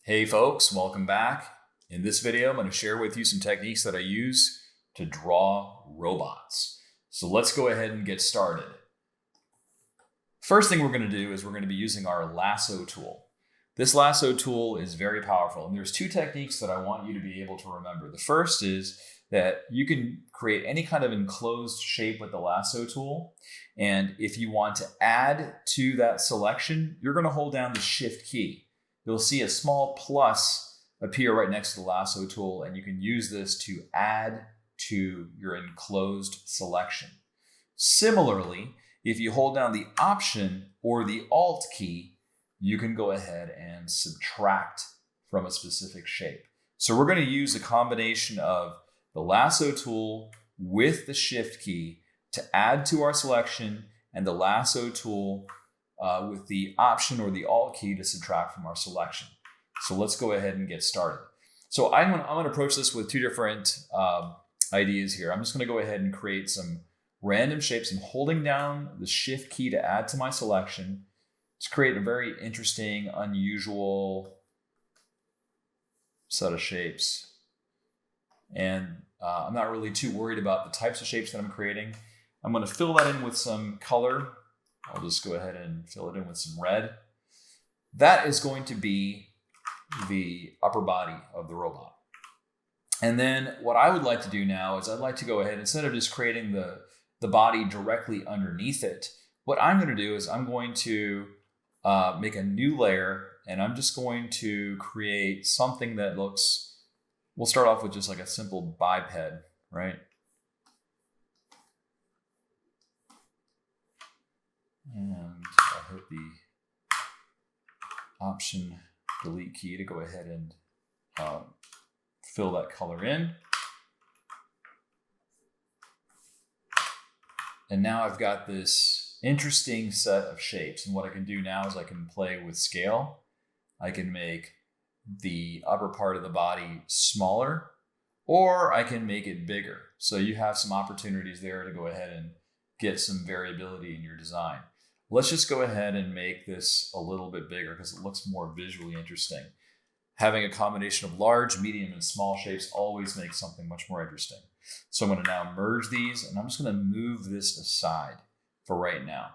Hey folks, welcome back. In this video, I'm going to share with you some techniques that I use to draw robots. So let's go ahead and get started. First thing we're going to do is we're going to be using our lasso tool. This lasso tool is very powerful, and there's two techniques that I want you to be able to remember. The first is that you can create any kind of enclosed shape with the lasso tool, and if you want to add to that selection, you're going to hold down the Shift key. You'll see a small plus appear right next to the lasso tool, and you can use this to add to your enclosed selection. Similarly, if you hold down the Option or the Alt key, you can go ahead and subtract from a specific shape. So we're going to use a combination of the lasso tool with the Shift key to add to our selection, and the lasso tool with the Option or the Alt key to subtract from our selection. So let's go ahead and get started. So I'm going to approach this with two different ideas here. I'm just going to go ahead and create some random shapes. I'm holding down the Shift key to add to my selection. Let's create a very interesting, unusual set of shapes. And I'm not really too worried about the types of shapes that I'm creating. I'm going to fill that in with some color. I'll just go ahead and fill it in with some red. That is going to be the upper body of the robot. And then what I would like to do now is I'd like to go ahead, instead of just creating the body directly underneath it, what I'm going to do is I'm going to make a new layer, and I'm just going to create something that looks, we'll start off with just like a simple biped, right? And I'll hit the Option Delete key to go ahead and fill that color in. And now I've got this interesting set of shapes. And what I can do now is I can play with scale. I can make the upper part of the body smaller, or I can make it bigger. So you have some opportunities there to go ahead and get some variability in your design. Let's just go ahead and make this a little bit bigger because it looks more visually interesting. Having a combination of large, medium, and small shapes always makes something much more interesting. So I'm going to now merge these, and I'm just going to move this aside for right now.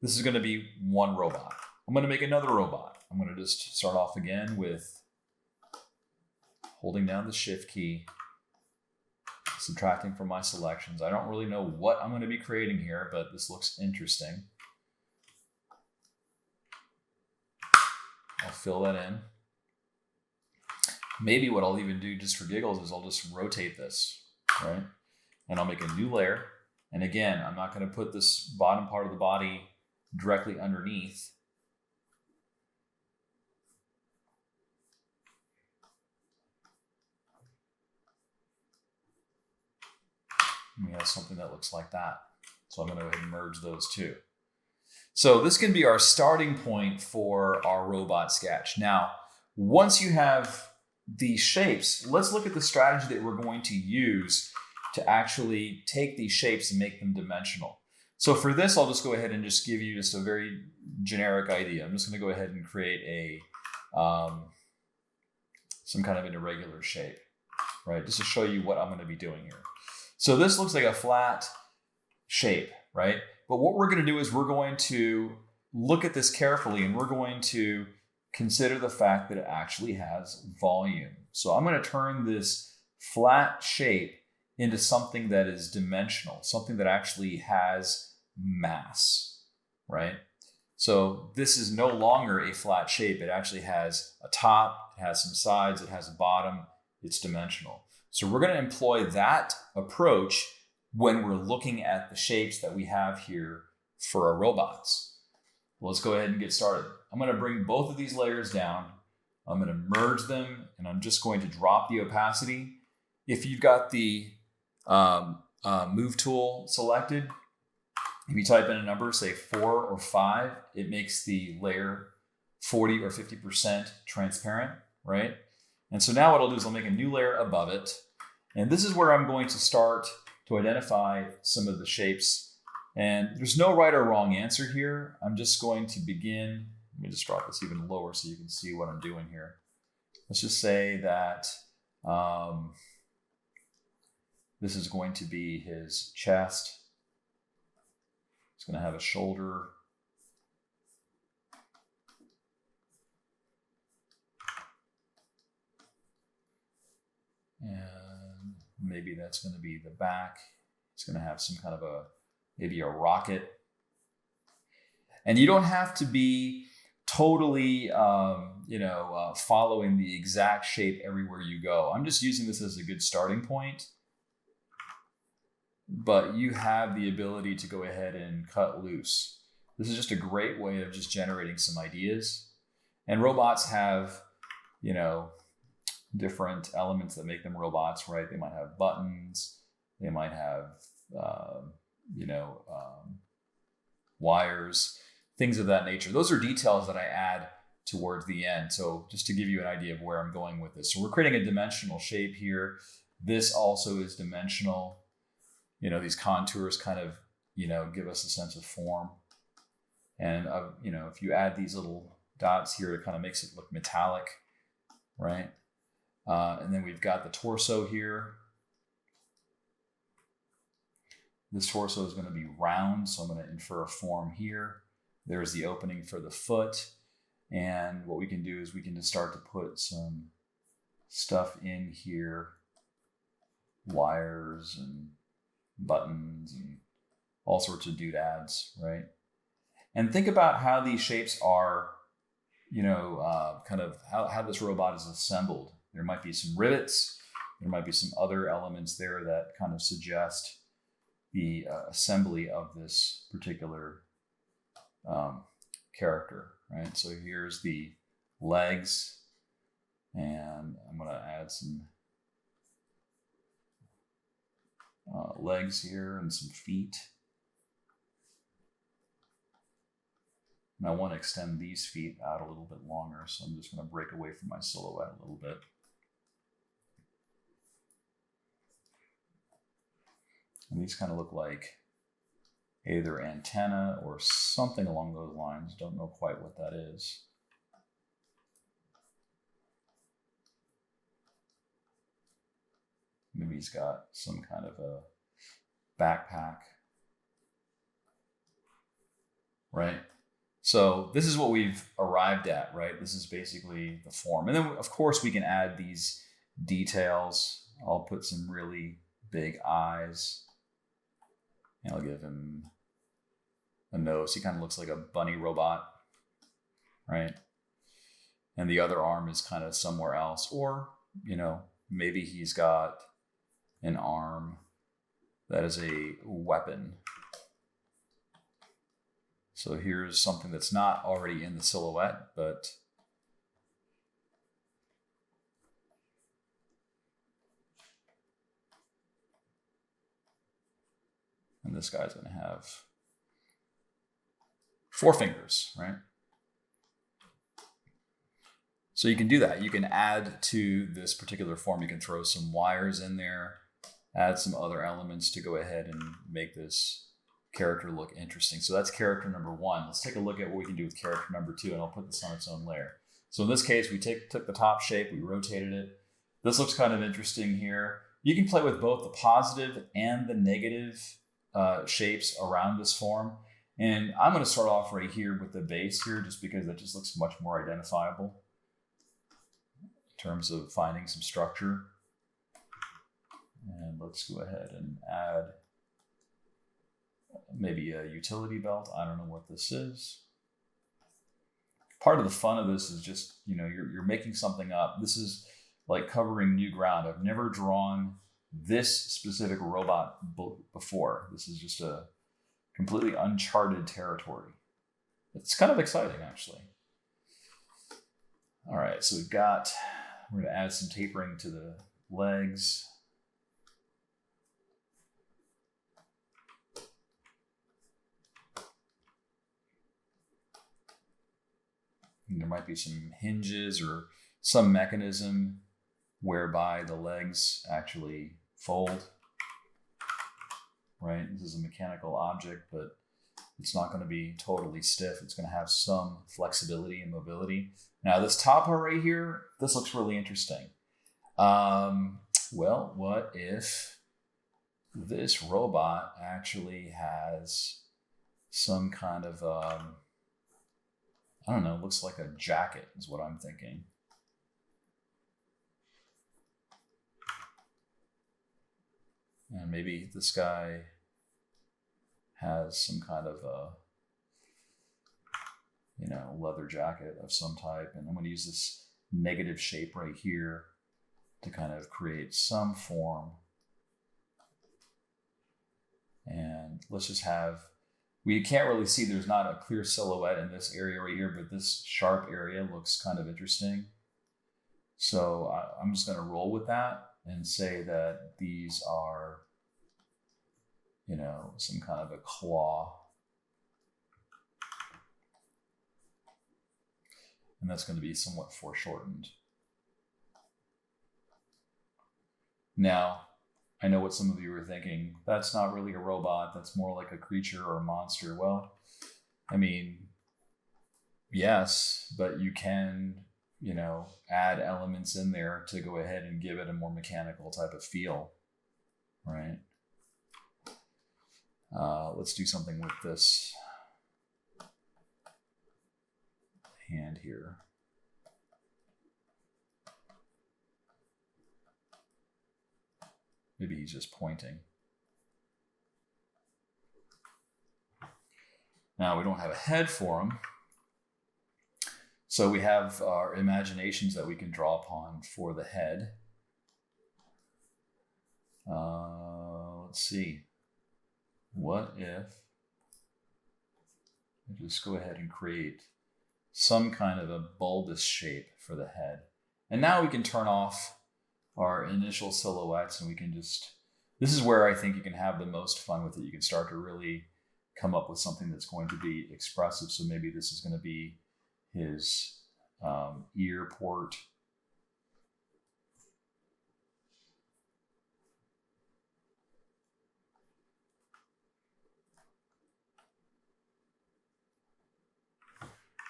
This is going to be one robot. I'm going to make another robot. I'm going to just start off again with holding down the Shift key, subtracting from my selections. I don't really know what I'm going to be creating here, but this looks interesting. I'll fill that in. Maybe what I'll even do just for giggles is I'll just rotate this, right? And I'll make a new layer. And again, I'm not going to put this bottom part of the body directly underneath. And we have something that looks like that. So I'm going to go ahead and merge those two. So this can be our starting point for our robot sketch. Now, once you have these shapes, let's look at the strategy that we're going to use to actually take these shapes and make them dimensional. So for this, I'll just go ahead and just give you just a very generic idea. I'm just going to go ahead and create a some kind of an irregular shape, right? Just to show you what I'm going to be doing here. So this looks like a flat shape, right? But what we're going to do is we're going to look at this carefully, and we're going to consider the fact that it actually has volume. So I'm going to turn this flat shape into something that is dimensional, something that actually has mass, right? So this is no longer a flat shape. It actually has a top, it has some sides, it has a bottom, it's dimensional. So we're going to employ that approach when we're looking at the shapes that we have here for our robots. Let's go ahead and get started. I'm going to bring both of these layers down. I'm going to merge them, and I'm just going to drop the opacity. If you've got the Move tool selected, if you type in a number, say 4 or 5, it makes the layer 40 or 50% transparent, right? And so now what I'll do is I'll make a new layer above it. And this is where I'm going to start to identify some of the shapes. And there's no right or wrong answer here. I'm just going to begin. Let me just drop this even lower so you can see what I'm doing here. let's just say that this is going to be his chest. It's going to have a shoulder. And maybe that's going to be the back. It's going to have some kind of maybe a rocket. And you don't have to be totally, following the exact shape everywhere you go. I'm just using this as a good starting point. But you have the ability to go ahead and cut loose. This is just a great way of just generating some ideas. And robots have, different elements that make them robots, right? They might have buttons. They might have, wires, things of that nature. Those are details that I add towards the end. So just to give you an idea of where I'm going with this. So we're creating a dimensional shape here. This also is dimensional. These contours kind of, give us a sense of form. And, if you add these little dots here, it kind of makes it look metallic, right? And then we've got the torso here. This torso is going to be round, so I'm going to infer a form here. There's the opening for the foot. And what we can do is we can just start to put some stuff in here, wires and buttons and all sorts of doodads, right? And think about how these shapes are, kind of how this robot is assembled. There might be some rivets. There might be some other elements there that kind of suggest the assembly of this particular character, right? So here's the legs, and I'm going to add some legs here and some feet. And I want to extend these feet out a little bit longer, so I'm just going to break away from my silhouette a little bit. And these kind of look like either antenna or something along those lines. Don't know quite what that is. Maybe he's got some kind of a backpack, right? So this is what we've arrived at, right? This is basically the form. And then, of course, we can add these details. I'll put some really big eyes. And I'll give him a nose. He kind of looks like a bunny robot, right? And the other arm is kind of somewhere else. Or, maybe he's got an arm that is a weapon. So here's something that's not already in the silhouette, but and this guy's going to have 4 fingers, right? So you can do that. You can add to this particular form. You can throw some wires in there, add some other elements to go ahead and make this character look interesting. So that's character number 1. Let's take a look at what we can do with character number 2, and I'll put this on its own layer. So in this case, we took the top shape, we rotated it. This looks kind of interesting here. You can play with both the positive and the negative shapes around this form. And I'm going to start off right here with the base here, just because that just looks much more identifiable in terms of finding some structure. And let's go ahead and add maybe a utility belt. I don't know what this is. Part of the fun of this is just, you're making something up. This is like covering new ground. I've never drawn this specific robot before. This is just a completely uncharted territory. It's kind of exciting, actually. All right, so we're going to add some tapering to the legs. And there might be some hinges or some mechanism whereby the legs actually fold, right? This is a mechanical object, but It's not going to be totally stiff. It's going to have some flexibility and mobility. Now this top part right here, this looks really interesting. Well, what if this robot actually has some kind of, I don't know, looks like a jacket is what I'm thinking. And maybe this guy has some kind of a, leather jacket of some type. And I'm going to use this negative shape right here to kind of create some form. And let's just have, we can't really see, there's not a clear silhouette in this area right here, but this sharp area looks kind of interesting. So I'm just going to roll with that and say that these are, some kind of a claw. And that's going to be somewhat foreshortened. Now, I know what some of you are thinking. That's not really a robot. That's more like a creature or a monster. Well, I mean, yes, but you can, add elements in there to go ahead and give it a more mechanical type of feel, right? Let's do something with this hand here. Maybe he's just pointing. Now we don't have a head for him. So we have our imaginations that we can draw upon for the head. Let's see. What if I just go ahead and create some kind of a bulbous shape for the head. And now we can turn off our initial silhouettes and we can just, this is where I think you can have the most fun with it. You can start to really come up with something that's going to be expressive. So maybe this is going to be his ear port.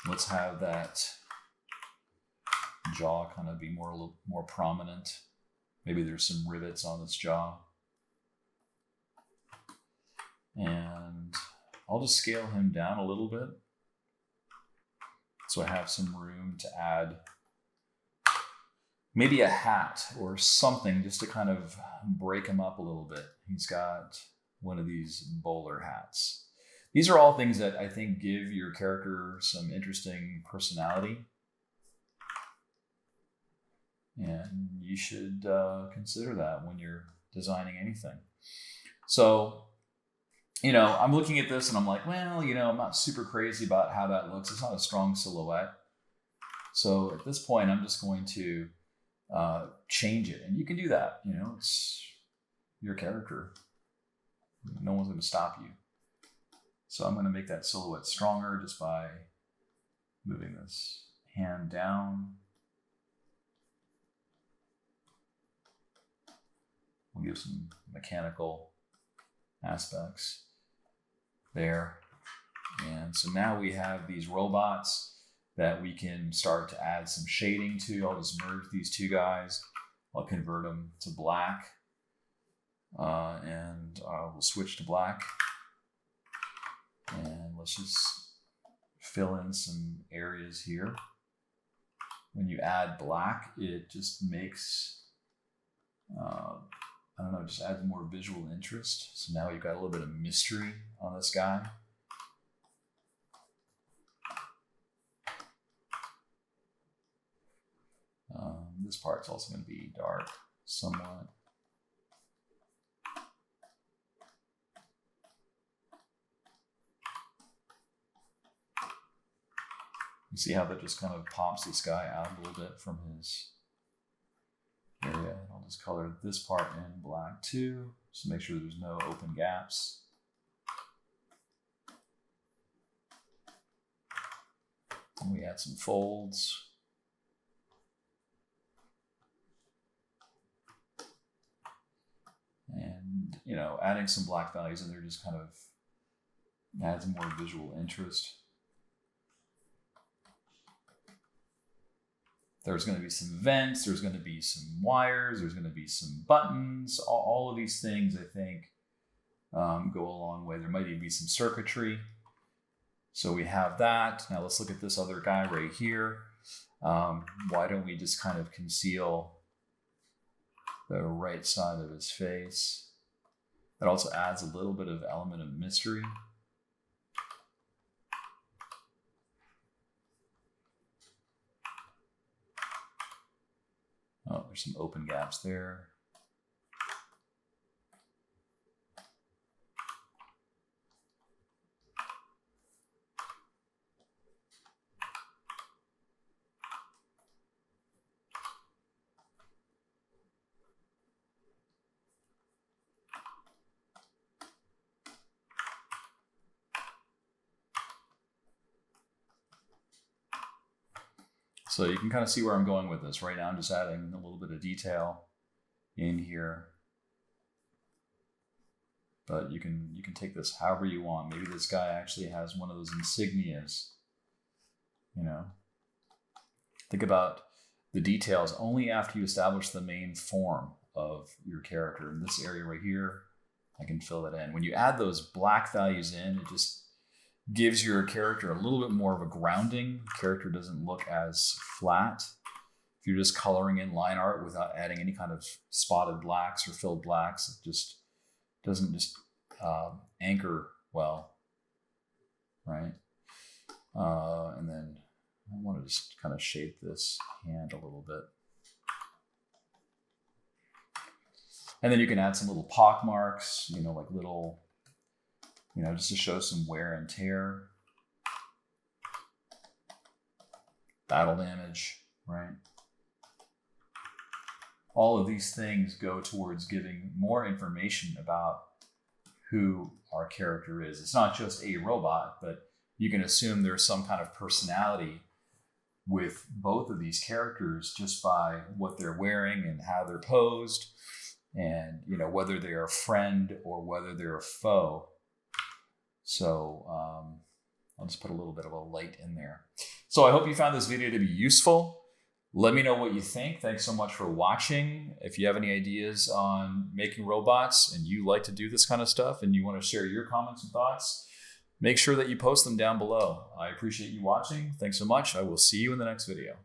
Let's have that jaw kind of be a little more prominent. Maybe there's some rivets on its jaw. And I'll just scale him down a little bit, so I have some room to add maybe a hat or something just to kind of break him up a little bit. He's got one of these bowler hats. These are all things that I think give your character some interesting personality. And you should consider that when you're designing anything. So, I'm looking at this and I'm like, well, I'm not super crazy about how that looks. It's not a strong silhouette. So at this point, I'm just going to change it. And you can do that. It's your character. No one's going to stop you. So I'm going to make that silhouette stronger just by moving this hand down. We'll give some mechanical aspects there. And so now we have these robots that we can start to add some shading to. I'll just merge these two guys. I'll convert them to black. And we'll switch to black. And let's just fill in some areas here. When you add black, it just makes, just adds more visual interest. So now you've got a little bit of mystery on this guy. This part's also going to be dark somewhat. You see how that just kind of pops this guy out a little bit from his area. I'll just color this part in black too, just to make sure there's no open gaps. And we add some folds. And, adding some black values in there just kind of Adds more visual interest. There's going to be some vents, there's going to be some wires, there's going to be some buttons. All of these things, I think, go a long way. There might even be some circuitry. So we have that. Now let's look at this other guy right here. Why don't we just kind of conceal the right side of his face? That also adds a little bit of element of mystery. Oh, there's some open gaps there. So you can kind of see where I'm going with this. Right now I'm just adding a little bit of detail in here. But you can take this however you want. Maybe this guy actually has one of those insignias. You know, think about the details only after you establish the main form of your character. In this area right here, I can fill it in. When you add those black values in, it just gives your character a little bit more of a grounding. The character doesn't look as flat. If you're just coloring in line art without adding any kind of spotted blacks or filled blacks, it just doesn't just anchor well, right? And then I want to just kind of shape this hand a little bit. And then you can add some little pock marks, you know, like little, you know, just to show some wear and tear. Battle damage, right? All of these things go towards giving more information about who our character is. It's not just a robot, but you can assume there's some kind of personality with both of these characters just by what they're wearing and how they're posed, and, you know, whether they're a friend or whether they're a foe. So I'll just put a little bit of a light in there. So I hope you found this video to be useful. Let me know what you think. Thanks so much for watching. If you have any ideas on making robots and you like to do this kind of stuff and you want to share your comments and thoughts, make sure that you post them down below. I appreciate you watching. Thanks so much. I will see you in the next video.